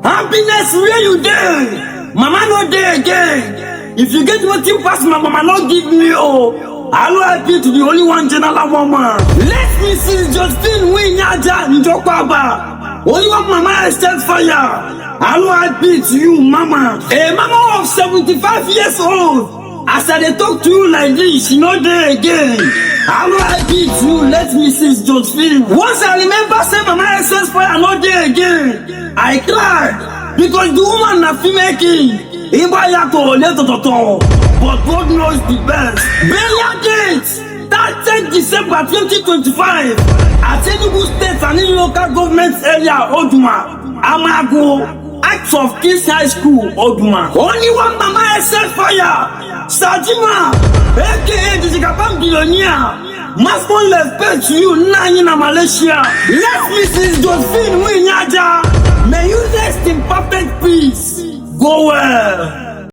Happiness where you there? Mama no there again. If you get what you pass, my mama not give me Hello, I appeal to the only one general woman. Let me see Justin Winyaja Njokwaba. Only one mama extend fire. Hello, I appeal to you, mama. A mama of 75 years old. As I talk to you like this, she not there again. Hello, I appeal to you. Let me see Justin. Once I remember, say mama extend fire not there again. I cried because the woman na female king. But God knows the best. Burial date 30 December 2025 at Enugu State and in local government area Oduma, Amago, Acts of Kids High School, Oduma. Only one mama except fire. Sajima, aka the Japan billionaire. Must one respect to you now in Malaysia. Let Mrs. Josephine Winyaja. May you rest in perfect peace. Go well.